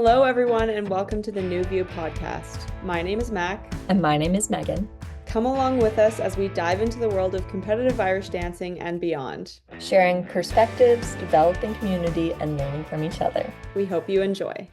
Hello, everyone, and welcome to the New View podcast. My name is Mac. And my name is Megan. Come along with us as we dive into the world of competitive Irish dancing and beyond. Sharing perspectives, developing community, and learning from each other. We hope you enjoy.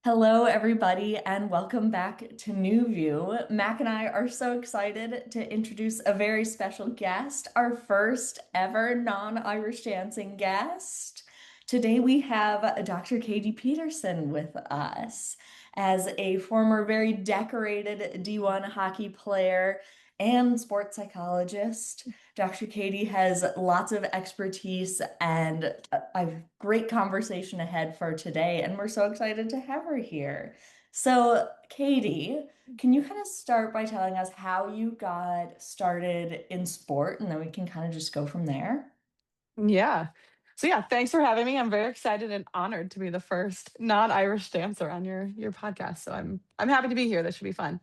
Hello, everybody, and welcome back to New View. Mac and I are so excited to introduce a very special guest, our first ever non-Irish dancing guest. Today we have Dr. Katie Peterson with us. As a former very decorated D1 hockey player and sports psychologist, Dr. Katie has lots of expertise and a great conversation ahead for today, and we're so excited to have her here. So, Katie, can you kind of start by telling us how you got started in sport, and then we can kind of just go from there? Yeah. Thanks for having me. I'm very excited and honored to be the first non-Irish dancer on your podcast. So I'm happy to be here. This should be fun.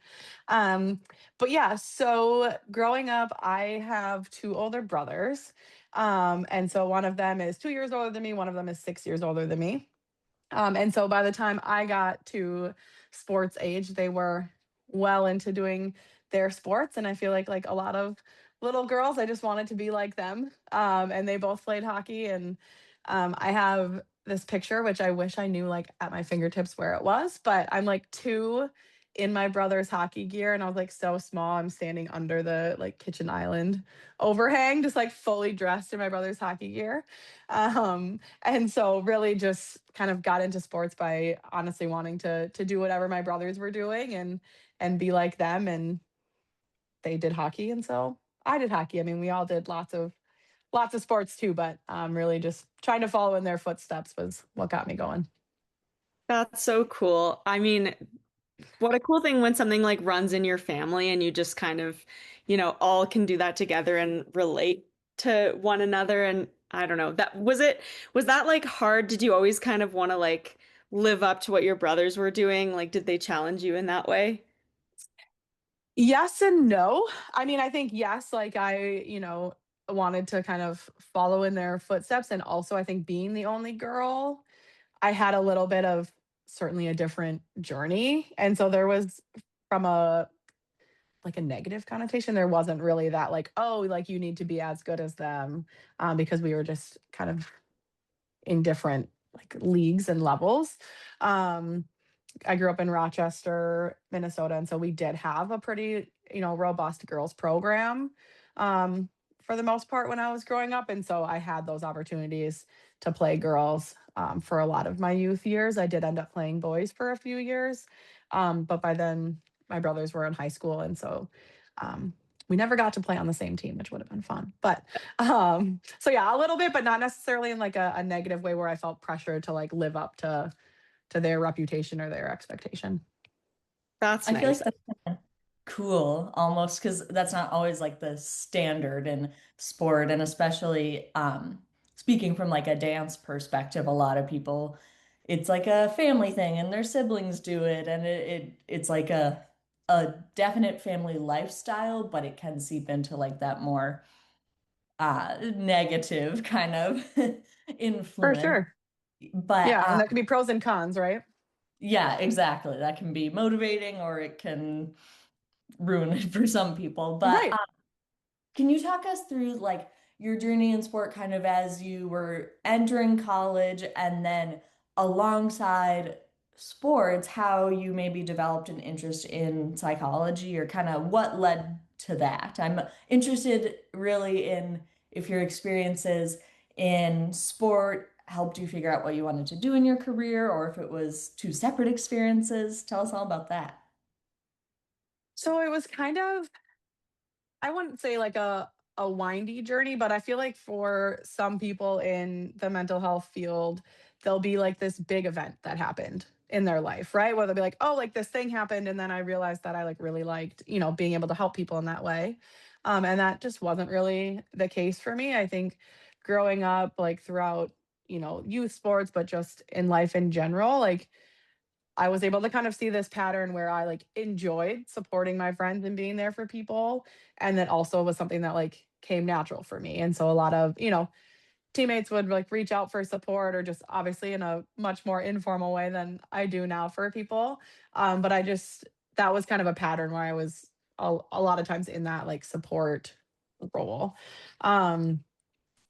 So growing up, I have two older brothers. And so one of them is 2 years older than me, one of them is 6 years older than me. And so by the time I got to sports age, they were well into doing their sports. And I feel like a lot of little girls, I just wanted to be like them. And they both played hockey. And I have this picture, which I wish I knew like at my fingertips where it was, but I'm like two in my brother's hockey gear. And I was like so small. I'm standing under the like kitchen island overhang, just like fully dressed in my brother's hockey gear. And so really just kind of got into sports by honestly wanting to do whatever my brothers were doing and be like them. And they did hockey, and so I did hockey. I mean, we all did lots of sports too, but really just trying to follow in their footsteps was what got me going. That's so cool. I mean, what a cool thing when something like runs in your family and you just kind of, all can do that together and relate to one another. And I don't know, was that like hard? Did you always kind of want to like live up to what your brothers were doing? Like, did they challenge you in that way? Yes and no. I mean, I think yes, like wanted to kind of follow in their footsteps. And also I think being the only girl, I had a little bit of certainly a different journey. And so there was from a negative connotation, there wasn't really that like, oh, like you need to be as good as them, because we were just kind of in different like leagues and levels. Um, I grew up in Rochester, Minnesota, and so we did have a pretty, robust girls program, for the most part when I was growing up, and so I had those opportunities to play girls, for a lot of my youth years. I did end up playing boys for a few years, but by then my brothers were in high school, and so we never got to play on the same team, which would have been fun. But so yeah, a little bit, but not necessarily in like a negative way where I felt pressured to like live up to their reputation or their expectation. That's I feel like nice. that's kind of cool almost because that's not always like the standard in sport, and especially speaking from like a dance perspective, a lot of people it's like a family thing and their siblings do it, and it's like a definite family lifestyle, but it can seep into like that more negative kind of For influence. sure. But Yeah, and there can be pros and cons, right? yeah, exactly. That can be motivating or it can ruin it for some people. But Right. can you talk us through like your journey in sport kind of as you were entering college and then alongside sports, how you maybe developed an interest in psychology or kind of what led to that? I'm interested really in if your experiences in sport helped you figure out what you wanted to do in your career or if it was two separate experiences. Tell us all about that. So it was kind of, I wouldn't say like a windy journey, but I feel like for some people in the mental health field, there'll be like this big event that happened in their life, right? Where they'll be like, oh, like this thing happened, and then I realized that I like really liked, being able to help people in that way. And that just wasn't really the case for me. I think growing up, like throughout, youth sports, but just in life in general, like I was able to kind of see this pattern where I like enjoyed supporting my friends and being there for people. And that also was something that like came natural for me. And so a lot of, teammates would like reach out for support or just obviously in a much more informal way than I do now for people. But I just, that was kind of a pattern where I was a lot of times in that like support role. Um,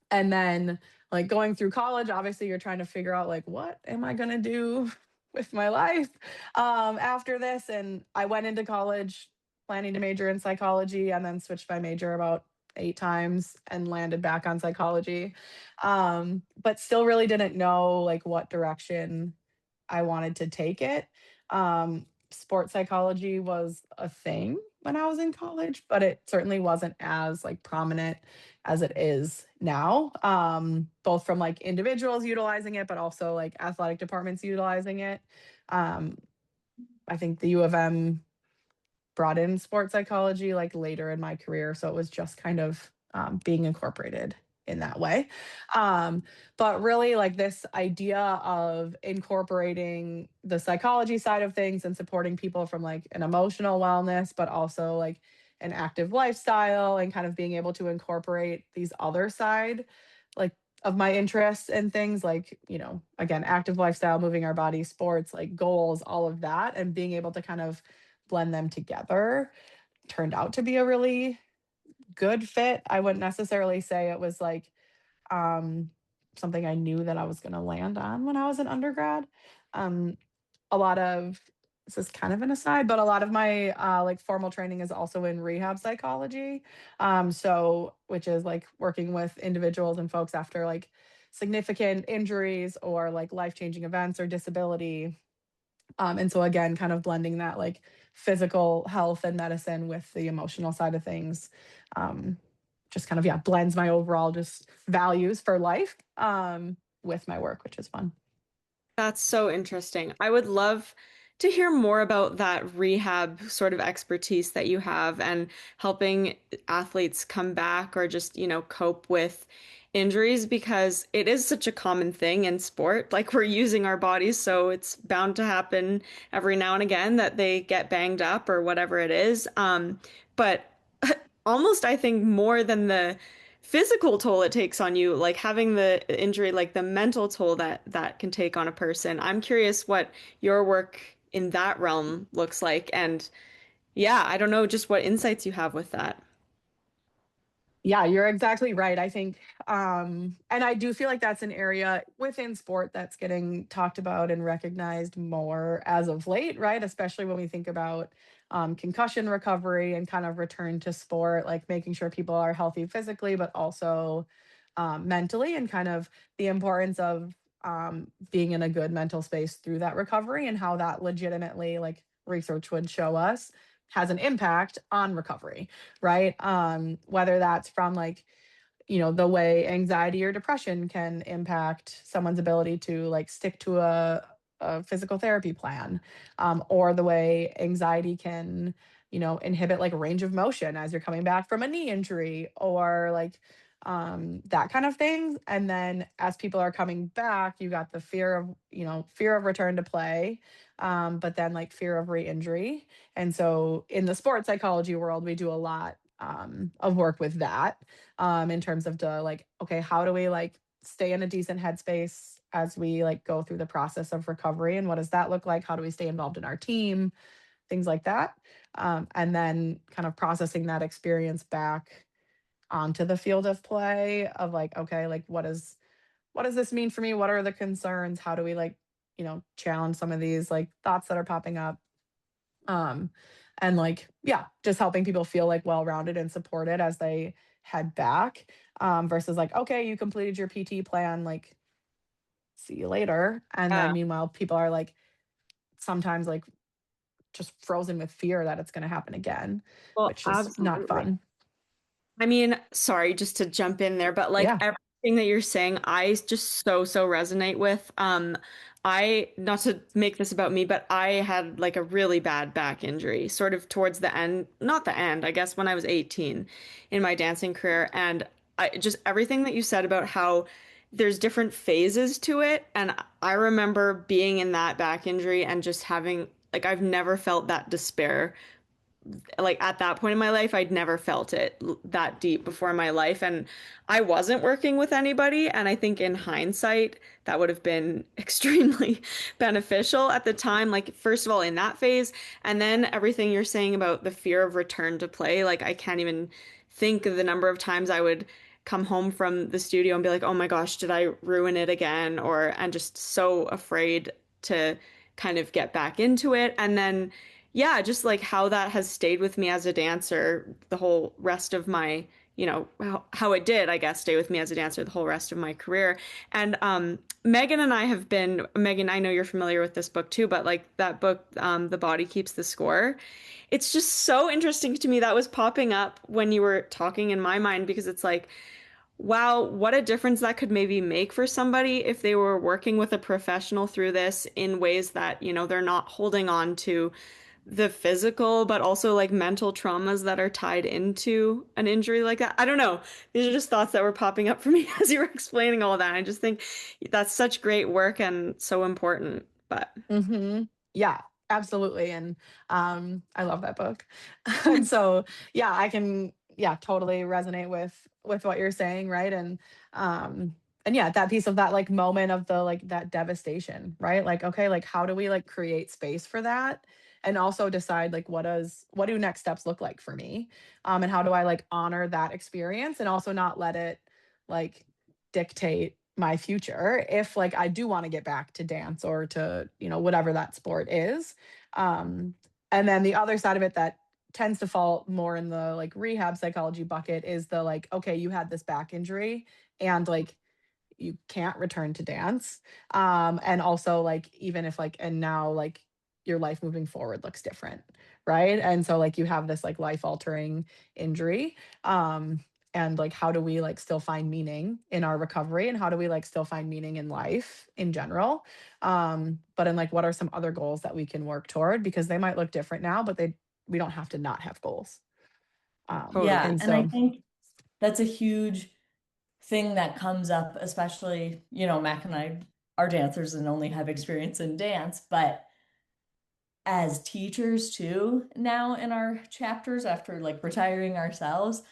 and then like going through college, obviously you're trying to figure out like what am I going to do with my life after this. And I went into college planning to major in psychology and then switched my major about 8 times and landed back on psychology. But still really didn't know like what direction I wanted to take it. Sports psychology was a thing when I was in college, but it certainly wasn't as like prominent as it is now. Both from like individuals utilizing it, but also like athletic departments utilizing it. Um, I think the U of M brought in sports psychology like later in my career. So it was just kind of being incorporated in that way. But really, like this idea of incorporating the psychology side of things and supporting people from like an emotional wellness, but also like an active lifestyle and kind of being able to incorporate these other side, like of my interests and things like, again, active lifestyle, moving our body, sports, like goals, all of that, and being able to kind of blend them together turned out to be a really good fit. I wouldn't necessarily say it was like um, something I knew that I was going to land on when I was an undergrad. Um, a lot of this is kind of an aside, but a lot of my like formal training is also in rehab psychology. So which is like working with individuals and folks after like significant injuries or like life-changing events or disability. And so again, kind of blending that like physical health and medicine with the emotional side of things. Um, just kind of, yeah, blends my overall just values for life with my work, which is fun. That's so interesting. I would love to hear more about that rehab sort of expertise that you have and helping athletes come back or just, cope with injuries because it is such a common thing in sport. Like we're using our bodies, so it's bound to happen every now and again that they get banged up or whatever it is. But almost I think more than the physical toll it takes on you, like having the injury, like the mental toll that can take on a person. I'm curious what your work in that realm looks like. And yeah, I don't know just what insights you have with that. Yeah, you're exactly right. I think, and I do feel like that's an area within sport that's getting talked about and recognized more as of late, right? Especially when we think about concussion recovery and kind of return to sport, like making sure people are healthy physically, but also mentally, and kind of the importance of being in a good mental space through that recovery and how that legitimately, like research would show us, has an impact on recovery, right? Whether that's from like, the way anxiety or depression can impact someone's ability to like stick to a physical therapy plan, or the way anxiety can, inhibit like range of motion as you're coming back from a knee injury or like that kind of thing. And then as people are coming back, you got the fear of return to play, but then like fear of re-injury. And so in the sports psychology world, we do a lot of work with that in terms of like, okay, how do we like stay in a decent headspace as we like go through the process of recovery, and what does that look like? How do we stay involved in our team? Things like that. And then kind of processing that experience back onto the field of play of like, okay, like what does this mean for me? What are the concerns? How do we like, challenge some of these like thoughts that are popping up? Um, and like, yeah, just helping people feel like well-rounded and supported as they head back. Versus like, okay, you completed your PT plan, like see you later. And then Yeah. meanwhile, people are like sometimes like just frozen with fear that it's going to happen again, Well, which is not absolutely. fun. I mean, sorry, just to jump in there, but like Yeah. everything that you're saying, I just so resonate with. Not to make this about me, but I had like a really bad back injury, sort of towards the end, not the end, I guess when I was 18 in my dancing career. And I just everything that you said about how there's different phases to it. And I remember being in that back injury and just having like I've never felt that despair like at that point in my life, I'd never felt it that deep before in my life. And I wasn't working with anybody. And I think in hindsight, that would have been extremely beneficial at the time. Like, first of all, in that phase, and then everything you're saying about the fear of return to play. Like, I can't even think of the number of times I would come home from the studio and be like, oh my gosh, did I ruin it again? Or, and just so afraid to kind of get back into it. And then, yeah, just like how that has stayed with me as a dancer the whole rest of my, how it did, I guess, stay with me as a dancer the whole rest of my career. And Megan and I have been, Megan, I know you're familiar with this book too, but like that book, The Body Keeps the Score. It's just so interesting to me that was popping up when you were talking in my mind because it's like, wow, what a difference that could maybe make for somebody if they were working with a professional through this in ways that, they're not holding on to the physical, but also like mental traumas that are tied into an injury like that. I don't know. These are just thoughts that were popping up for me as you were explaining all that. I just think that's such great work and so important. But Yeah, absolutely. And I love that book. And so yeah, I can yeah, totally resonate with what you're saying, right? And yeah, that piece of that like moment of the like that devastation, right? Like, okay, like how do we like create space for that? And also decide like what do next steps look like for me? And how do I like honor that experience and also not let it like dictate my future if like I do want to get back to dance or to, whatever that sport is. Um, and then the other side of it that tends to fall more in the like rehab psychology bucket is the like, okay, you had this back injury and like you can't return to dance. And also like even if like and now like your life moving forward looks different, right? And so like you have this like life altering injury. And like how do we like still find meaning in our recovery and how do we like still find meaning in life in general? But in like what are some other goals that we can work toward because they might look different now, but we don't have to not have goals. totally. Yeah, And and I so think that's a huge thing that comes up, especially, Mac and I are dancers and only have experience in dance, but as teachers too, now in our chapters after like retiring ourselves,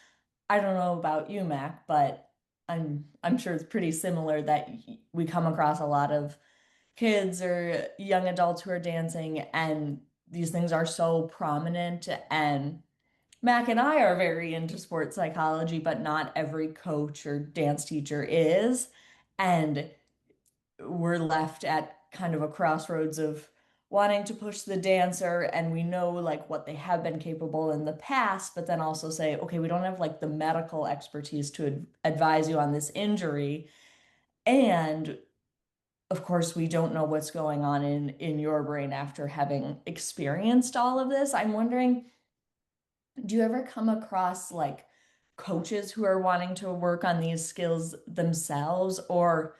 I don't know about you, Mac, but I'm sure it's pretty similar that we come across a lot of kids or young adults who are dancing and these things are so prominent and Mac and I are very into sports psychology, but not every coach or dance teacher is. And we're left at kind of a crossroads of wanting to push the dancer and we know like what they have been capable in the past, but then also say, okay, we don't have like the medical expertise to advise you on this injury. And of course, we don't know what's going on in your brain after having experienced all of this. I'm wondering, do you ever come across like coaches who are wanting to work on these skills themselves, or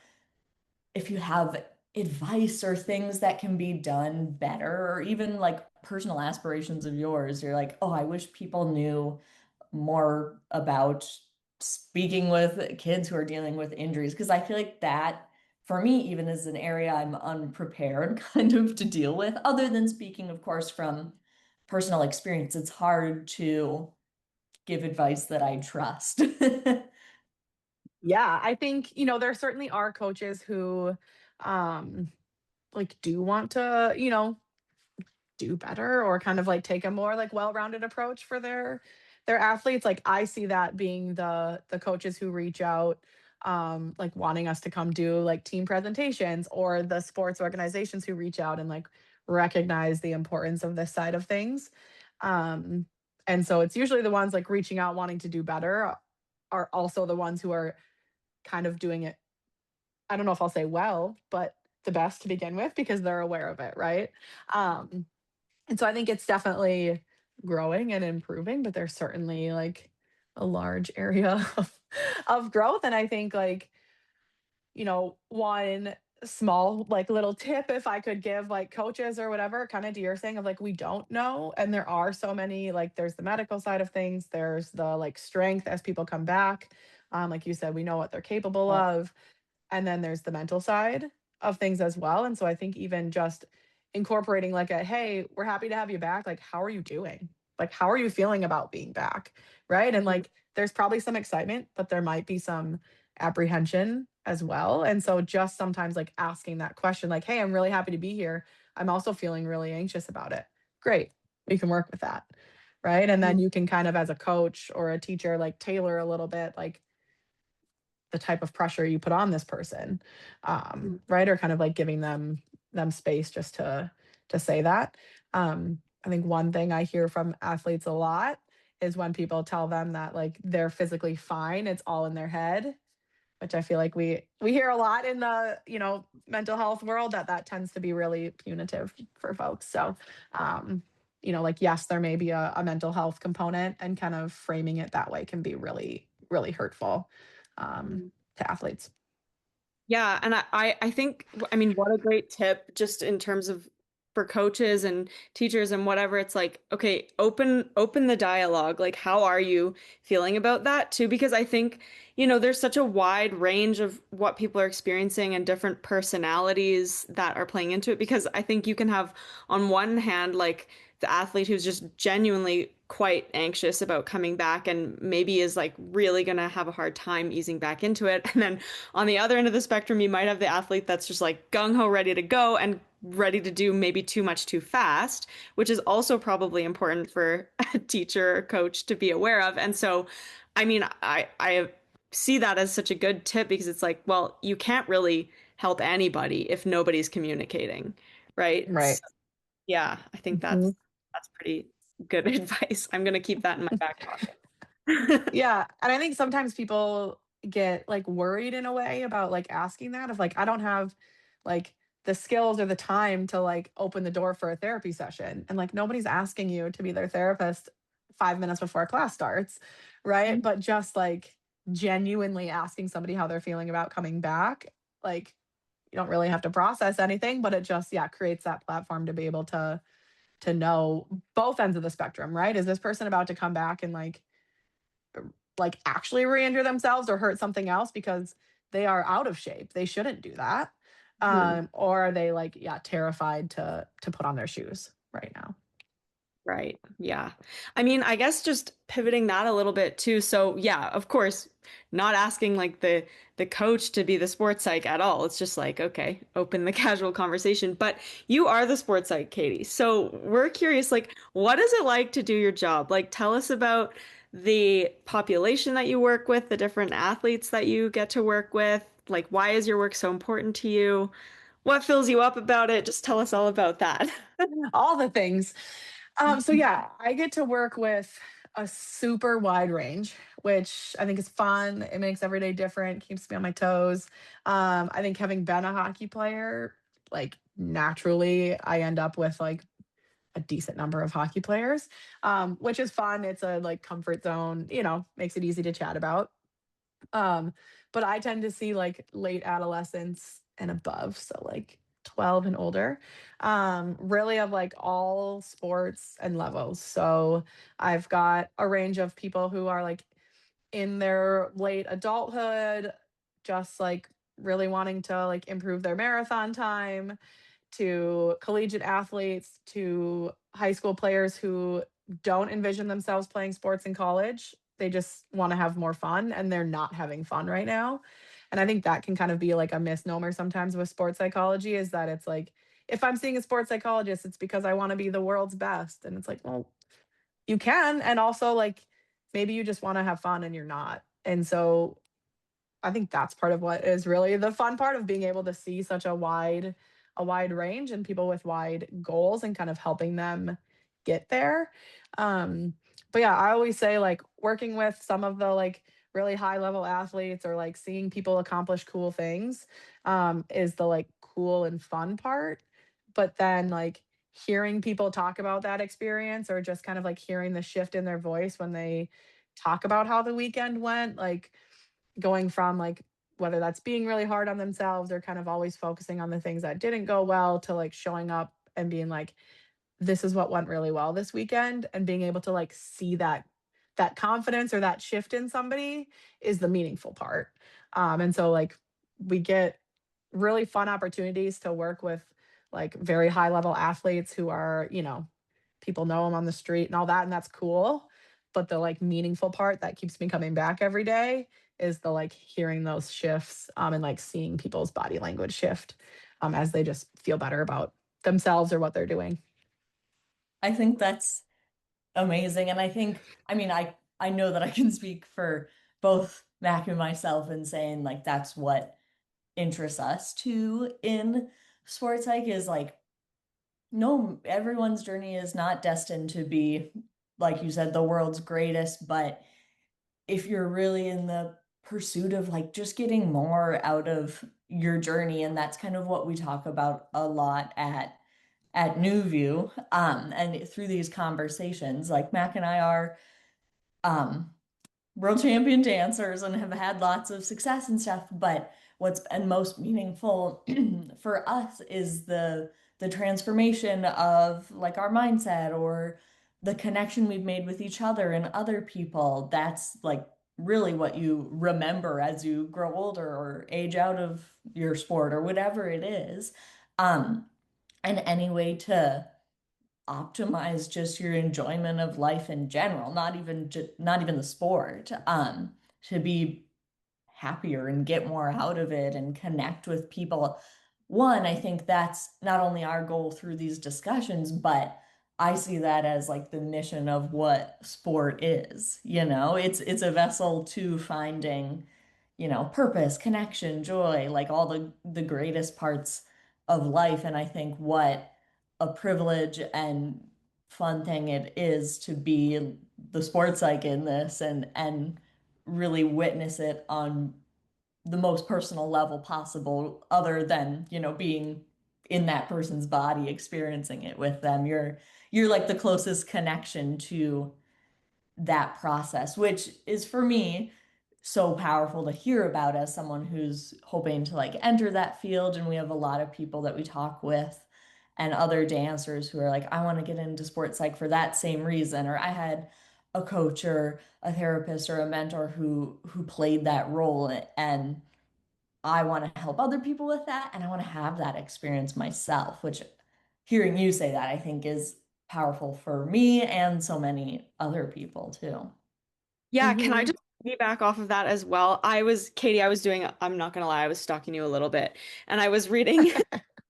if you have advice or things that can be done better, or even like personal aspirations of yours, you're like, oh, I wish people knew more about speaking with kids who are dealing with injuries. Because I feel like that, for me, even is an area I'm unprepared kind of to deal with, other than speaking, of course, from personal experience. It's hard to give advice that I trust. yeah, I think, there certainly are coaches who um like do want to, do better or kind of like take a more like well-rounded approach for their athletes. Like I see that being the coaches who reach out like wanting us to come do like team presentations or the sports organizations who reach out and like recognize the importance of this side of things. Um and so it's usually the ones like reaching out wanting to do better are also the ones who are kind of doing it. I don't know if I'll say well, but the best to begin with because they're aware of it, right? Um, and so I think it's definitely growing and improving, but there's certainly like a large area of growth. And I think like, one small like little tip if I could give like coaches or whatever, kind of to your saying of like we don't know. And there are so many, like there's the medical side of things, there's the like strength as people come back. Like you said, we know what they're capable of. And then there's the mental side of things as well. And so I think even just incorporating like a, hey, we're happy to have you back. Like, how are you doing? like, how are you feeling about being back? Right. And Mhm. like, there's probably some excitement, but there might be some apprehension as well. And so just sometimes like asking that question, like, hey, I'm really happy to be here. I'm also feeling really anxious about it. Great. We can work with that. Right. And then Mhm. you can kind of, as a coach or a teacher, like tailor a little bit, like the type of pressure you put on this person, Mhm. right? Or kind of like giving them space just to say that. I think one thing I hear from athletes a lot is when people tell them that like they're physically fine, it's all in their head, which I feel like we hear a lot in the mental health world, that tends to be really punitive for folks. So, um, like yes, there may be a mental health component, and kind of framing it that way can be really really hurtful Mhm. to athletes. Yeah, and I think, I mean, what a great tip just in terms of for coaches and teachers and whatever. It's like, okay, open the dialogue. Like, how are you feeling about that too? Because I think, there's such a wide range of what people are experiencing and different personalities that are playing into it. Because I think you can have on one hand, like the athlete who's just genuinely quite anxious about coming back and maybe is like really gonna have a hard time easing back into it. And then on the other end of the spectrum, you might have the athlete that's just like gung ho, ready to go and ready to do maybe too much too fast, which is also probably important for a teacher or coach to be aware of. And so, I mean, I see that as such a good tip because it's like, well, you can't really help anybody if nobody's communicating, right? Right. So, yeah, I think Mhm. that's pretty good advice. I'm gonna keep that in my back pocket. Yeah, and I think sometimes people get like worried in a way about like asking that, of like, I don't have like the skills or the time to like open the door for a therapy session. And like nobody's asking you to be their therapist 5 minutes before class starts, right? But just like genuinely asking somebody how they're feeling about coming back, like you don't really have to process anything, but it just, yeah, creates that platform to be able to know both ends of the spectrum, right? Is this person about to come back and like actually re-injure themselves or hurt something else because they are out of shape? They shouldn't do that. Mhm. Or are they like, yeah, terrified to put on their shoes right now? Right. Yeah. I mean, I guess just pivoting that a little bit too. So, yeah, of course, not asking like the coach to be the sports psych at all. It's just like, okay, open the casual conversation. But you are the sports psych, Katie. So, we're curious like what is it like to do your job? Like tell us about the population that you work with, the different athletes that you get to work with. Like why is your work so important to you? What fills you up about it? Just tell us all about that. All the things. So yeah, I get to work with a super wide range, which I think is fun. It makes every day different, keeps me on my toes. I think having been a hockey player, like naturally, I end up with like a decent number of hockey players, which is fun. It's a like comfort zone, makes it easy to chat about. Um, but I tend to see like late adolescence and above, so like 12 and older, really of like all sports and levels. So I've got a range of people who are like in their late adulthood, just like really wanting to like improve their marathon time, to collegiate athletes, to high school players who don't envision themselves playing sports in college. They just want to have more fun and they're not having fun right now. And I think that can kind of be like a misnomer sometimes with sports psychology, is that it's like, if I'm seeing a sports psychologist, it's because I want to be the world's best. And it's like, well, you can. And also, like, maybe you just want to have fun and you're not. And so I think that's part of what is really the fun part of being able to see such a wide range and people with wide goals and kind of helping them get there. Um, but yeah, I always say like working with some of the like really high level athletes or like seeing people accomplish cool things is the like cool and fun part. But then like hearing people talk about that experience, or just kind of like hearing the shift in their voice when they talk about how the weekend went, like going from like whether that's being really hard on themselves or kind of always focusing on the things that didn't go well, to like showing up and being like, this is what went really well this weekend, and being able to like see that confidence or that shift in somebody is the meaningful part. And so like we get really fun opportunities to work with like very high level athletes who are, people know them on the street and all that, and that's cool. But the like meaningful part that keeps me coming back every day is the like hearing those shifts and like seeing people's body language shift as they just feel better about themselves or what they're doing. I think that's amazing. And I think, I mean, I know that I can speak for both Mac and myself in saying like that's what interests us too in sports psych is like no, everyone's journey is not destined to be, like you said, the world's greatest, but if you're really in the pursuit of like just getting more out of your journey, and that's kind of what we talk about a lot at New View, and through these conversations, like Mac and I are um world champion dancers and have had lots of success and stuff, but what's been most meaningful for us is the transformation of like our mindset or the connection we've made with each other and other people. That's like really what you remember as you grow older or age out of your sport or whatever it is. Um, and any way to optimize just your enjoyment of life in general, not even the sport, to be happier and get more out of it and connect with people. One, I think that's not only our goal through these discussions, but I see that as like the mission of what sport is. It's a vessel to finding, purpose, connection, joy, like all the greatest parts of life. And I think what a privilege and fun thing it is to be the sports psych in this and really witness it on the most personal level possible, other than, being in that person's body, experiencing it with them. You're like the closest connection to that process, which is for me so powerful to hear about as someone who's hoping to like enter that field. And we have a lot of people that we talk with and other dancers who are like, I want to get into sports psych for that same reason. Or I had a coach or a therapist or a mentor who played that role, and I want to help other people with that, and I want to have that experience myself, which hearing you say that I think is powerful for me and so many other people too. Yeah, can I Mhm. just back off of that as well? Katie, I was doing, I'm not gonna lie, I was stalking you a little bit, and I was reading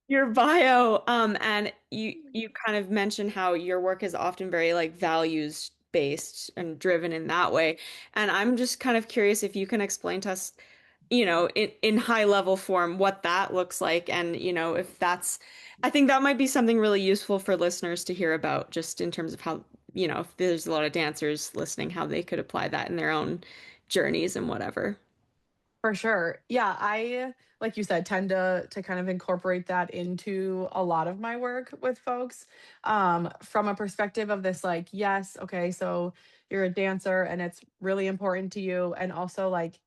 your bio, and you kind of mentioned how your work is often very like values based and driven in that way. And I'm just kind of curious if you can explain to us, in high level form what that looks like. And, if I think that might be something really useful for listeners to hear about, just in terms of how, if there's a lot of dancers listening, how they could apply that in their own journeys and whatever. For sure. Yeah, I like you said tend to kind of incorporate that into a lot of my work with folks from a perspective of this like yes, okay, so you're a dancer and it's really important to you and also like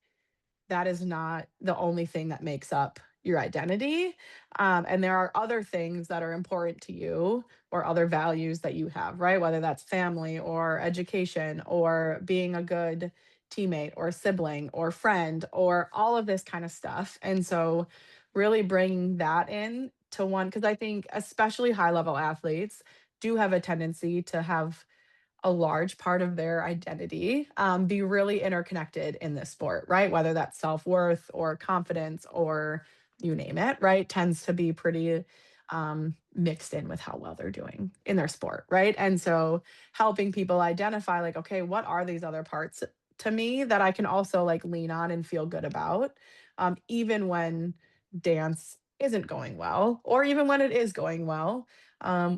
that is not the only thing that makes up your identity. And there are other things that are important to you or other values that you have, right? Whether that's family or education or being a good teammate or sibling or friend or all of this kind of stuff. And so, really bringing that in to one, because I think especially high level athletes do have a tendency to have a large part of their identity be really interconnected in this sport, right? Whether that's self worth or confidence or you name it, right? Tends to be pretty mixed in with how well they're doing in their sport, right? And so helping people identify, like, okay, what are these other parts to me that I can also like lean on and feel good about, even when dance isn't going well, or even when it is going well,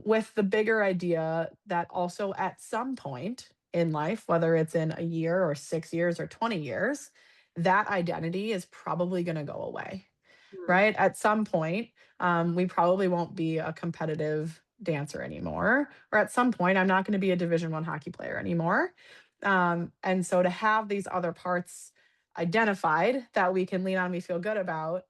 with the bigger idea that also at some point in life, whether it's in a year or 6 years or 20 years, that identity is probably going to go away, Hmm. right? At some point, we probably won't be a competitive dancer anymore, or at some point, I'm not going to be a Division 1 hockey player anymore. And so to have these other parts identified that we can lean on, we feel good about,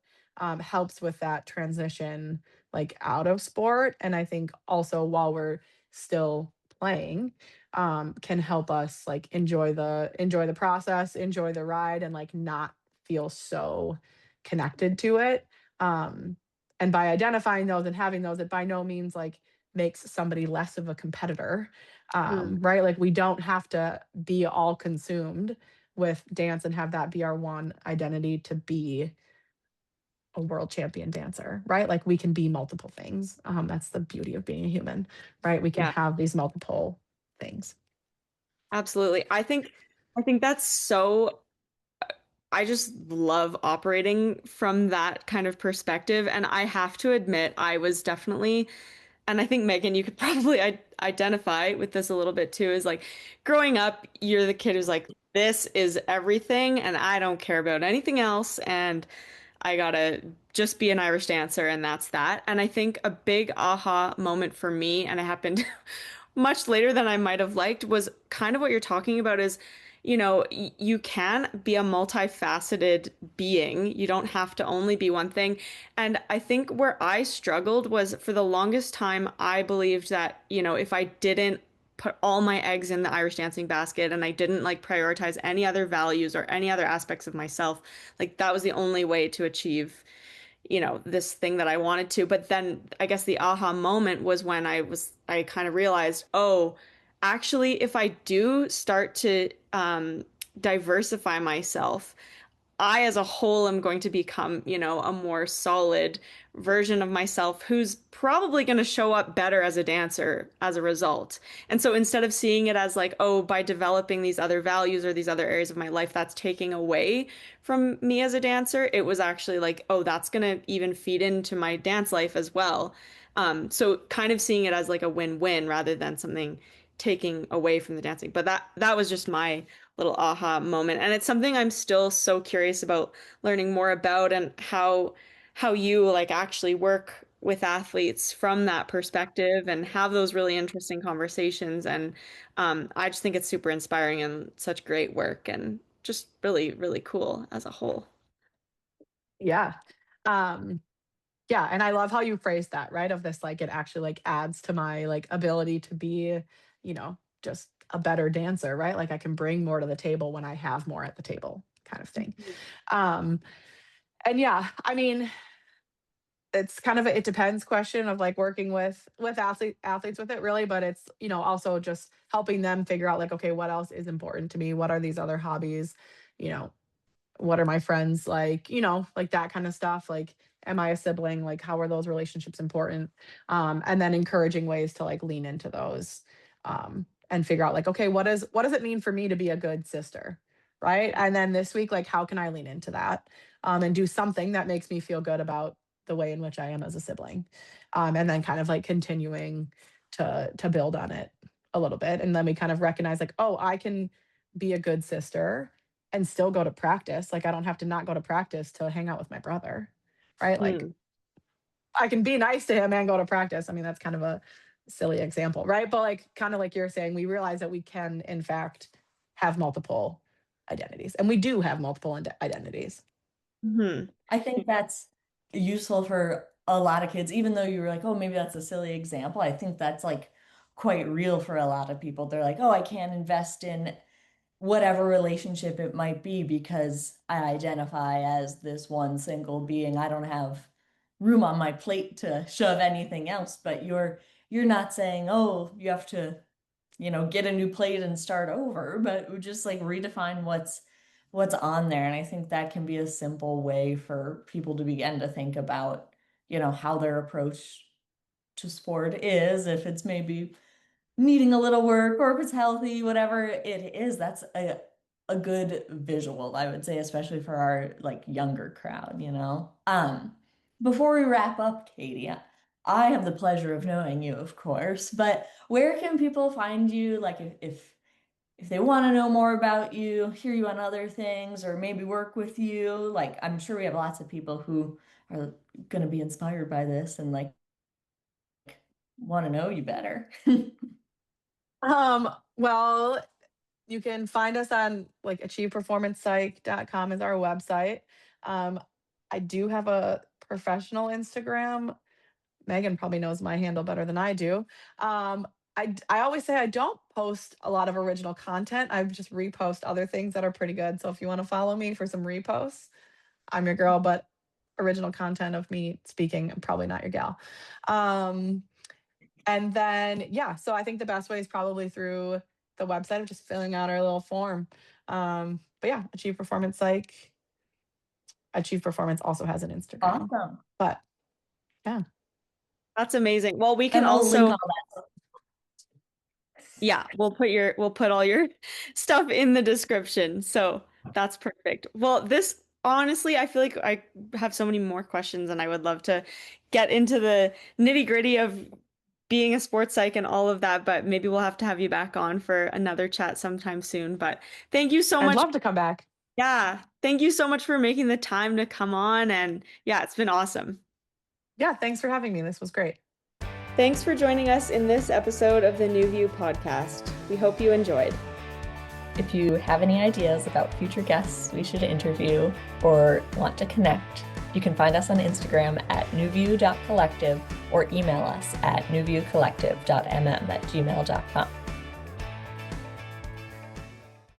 helps with that transition, like out of sport. And I think also while we're still playing, can help us like enjoy the process, enjoy the ride, and like not feel so connected to it. And by identifying those and having those, it by no means like makes somebody less of a competitor, Mm. right? Like we don't have to be all consumed with dance and have that be our one identity to be a world champion dancer, right? Like we can be multiple things. That's the beauty of being a human, right? We can Yeah, have these multiple things. absolutely. I think that's so I just love operating from that kind of perspective. And I have to admit, I was definitely, and I think Megan, you could probably identify with this a little bit too, is like growing up, you're the kid who's like, this is everything, and I don't care about anything else. And I gotta just be an Irish dancer, and that's that. And I think a big aha moment for me, and it happened much later than I might have liked, was kind of what you're talking about is, you can be a multifaceted being. You don't have to only be one thing. And I think where I struggled was for the longest time, I believed that, if I didn't put all my eggs in the Irish dancing basket and I didn't like prioritize any other values or any other aspects of myself, like that was the only way to achieve this thing that I wanted to. But then I guess the aha moment was when I kind of realized, oh, actually, if I do start to diversify myself, I as a whole am going to become, a more solid version of myself who's probably going to show up better as a dancer as a result. And so instead of seeing it as like, oh, by developing these other values or these other areas of my life, that's taking away from me as a dancer, it was actually like, oh, that's going to even feed into my dance life as well. So kind of seeing it as like a win-win rather than something taking away from the dancing. But that was just my little aha moment. And it's something I'm still so curious about learning more about and how you like actually work with athletes from that perspective and have those really interesting conversations. And I just think it's super inspiring and such great work and just really, really cool as a whole. Yeah. Um, yeah, and I love how you phrased that, right? Of this, like it actually like adds to my like ability to be, just a better dancer, right? Like I can bring more to the table when I have more at the table, kind of thing. Um, and yeah, I mean, it's kind of a it depends question of like working with athletes with it really, but it's also just helping them figure out like, okay, what else is important to me, what are these other hobbies, you know what are my friends like, like that kind of stuff. Like, am I a sibling? Like, how are those relationships important? And then encouraging ways to like lean into those, and figure out like, okay, what does it mean for me to be a good sister? Right. And then this week, like, how can I lean into that, and do something that makes me feel good about the way in which I am as a sibling. And then kind of like continuing to build on it a little bit. And then we kind of recognize like, oh, I can be a good sister and still go to practice. Like I don't have to not go to practice to hang out with my brother, right? Like Hmm. I can be nice to him and go to practice. I mean, that's kind of a silly example, right? But like kind of like you're saying, we realize that we can in fact have multiple identities. And we do have multiple identities. Hmm. I think that's useful for a lot of kids, even though you were like, oh, maybe that's a silly example. I think that's like quite real for a lot of people. They're like, oh, I can't invest in whatever relationship it might be because I identify as this one single being. I don't have room on my plate to shove anything else, but you're not saying, oh, you have to, get a new plate and start over, but just like redefine what's on there. And I think that can be a simple way for people to begin to think about, how their approach to sport is, if it's maybe needing a little work or if it's healthy, whatever it is, that's a good visual, I would say, especially for our like younger crowd. Before we wrap up, Katie, I have the pleasure of knowing you, of course, but where can people find you? Like if they want to know more about you, hear you on other things, or maybe work with you, like I'm sure we have lots of people who are going to be inspired by this and like want to know you better. Well, you can find us on like achieveperformancepsych.com is our website. Um, I do have a professional Instagram. Megan probably knows my handle better than I do. I always say I don't post a lot of original content. I just repost other things that are pretty good. So if you want to follow me for some reposts, I'm your girl, but original content of me speaking, I'm probably not your gal. Um, And then, yeah, so I think the best way is probably through the website of just filling out our little form. But yeah, Achieve Performance Psych. Achieve Performance also has an Instagram. Awesome. But yeah. That's amazing. Well, we can And we'll link also, all that. yeah, we'll put all your stuff in the description. So that's perfect. Well, this honestly, I feel like I have so many more questions and I would love to get into the nitty-gritty of being a sports psych and all of that, but maybe we'll have to have you back on for another chat sometime soon. But thank you so I'd much. love to come back. Yeah, thank you so much for making the time to come on. And yeah, it's been awesome. Yeah, thanks for having me. This was great. Thanks for joining us in this episode of the New View podcast. We hope you enjoyed. If you have any ideas about future guests we should interview or want to connect, you can find us on Instagram at newview.collective or email us at newviewcollective.mm@gmail.com.